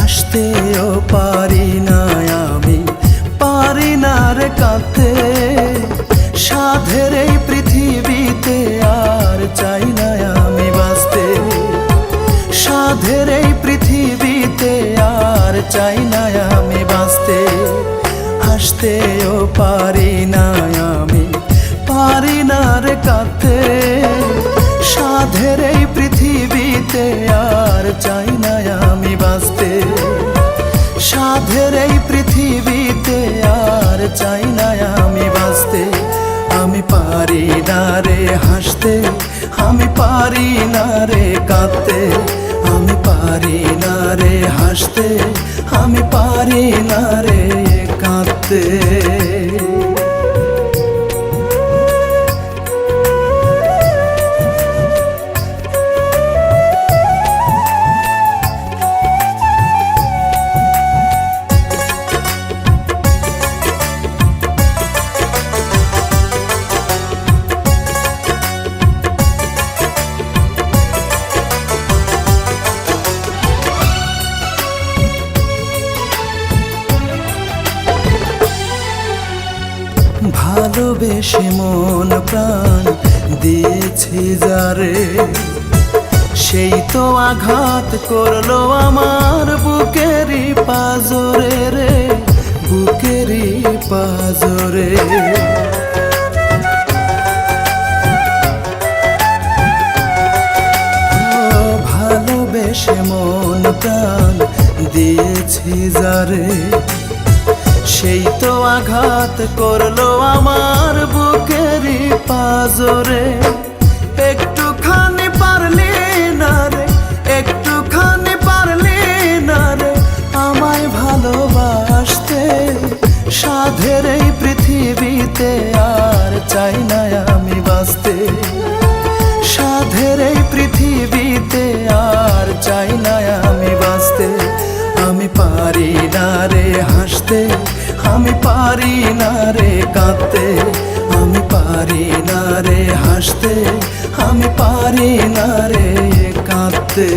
হাসতেও পারি না আমি, পারি না রে কাঁদতে। সাধের এই পৃথিবীতে আর চাই না আমি বাঁচতে। সাধের এই পৃথিবীতে আর চাই না আমি বাঁচতে। হাসতেও পারি না আমি, পারি না রে কাঁদতে। সাধের এই পৃথিবীতে আর চাই না আমি বাঁচতে। সাধের এই পৃথিবীতে আর চাই না আমি বাঁচতে। আমি পারি না রে হাসতে, আমি পারি না রে কাঁদতে। আমি পারি না রে হাসতে, আমি পারি না রে কাঁদতে। ভালোবেসে মন প্রাণ দিয়েছি যারে, সেই তো আঘাত করলো আমার বুকেরই পাজরে রে, বুকেরই পাজরে। ভালোবেসে মন প্রাণ দিয়েছি যারে, সেই তো আঘাত করলো আমার বুকেরই পাজরে। একটুখানি পারলি না রে, একটুখানি পারলি না রে আমায় ভালোবাসতে। সাধের এই পৃথিবীতে আর চাই না আমি বাঁচতে। সাধের এই পৃথিবীতে আর চাই না আমি বাঁচতে। আমি পারি না রে হাসতে, আমি পারি না রে কাঁদতে। আমি পারি না রে হাসতে, আমি পারি না রে কাঁদতে।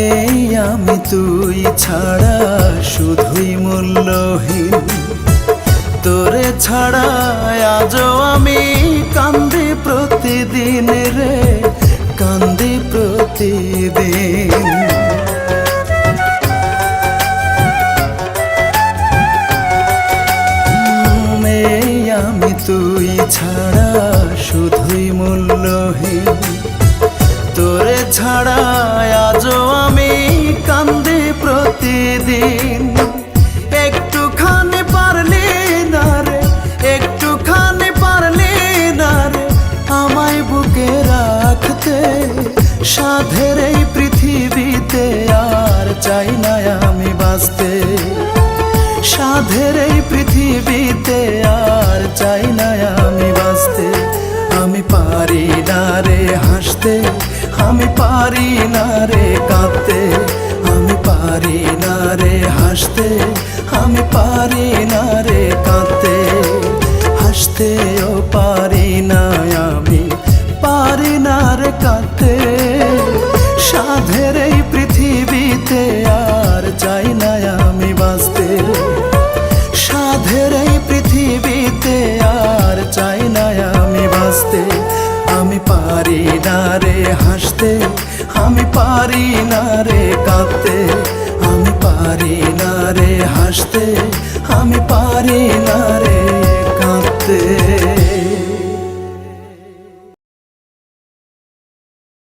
এই আমি তুই ছাড়া শুধুই মূল্যহীন। তোরে ছাড়া আজও আমি কান্দি প্রতিদিন রে, কান্দি প্রতিদিন। এই আমি তুই ছাড়া শুধুই মূল্যহীন। তোরে ছাড়া আজও আমি কান্দি প্রতিদিন। একটুখানি পারলি না রে, একটুখানি পারলি না রে আমায় বুকে রাখতে। সাধের এই পৃথিবীতে আর চাই না আমি বাঁচতে। সাধের এই পৃথিবীতে আর চাই না আমি বাঁচতে। আমি পারি না রে হাসতে, আমি পারি না রে কাঁদতে। আমি পারি না রে হাসতে, আমি পারি না রে কাঁদতে। হাসতেও পারি না আমি, পারি না রে কাঁদতে। সাধের এই পৃথিবীতে আর চাই না আমি বাঁচতে। সাধের এই পৃথিবীতে আর চাই না আমি বাঁচতে। আমি পারি না রে হাসতে, আমি পারি না রে কাঁদতে। আমি পারি না রে হাসতে, আমি পারি না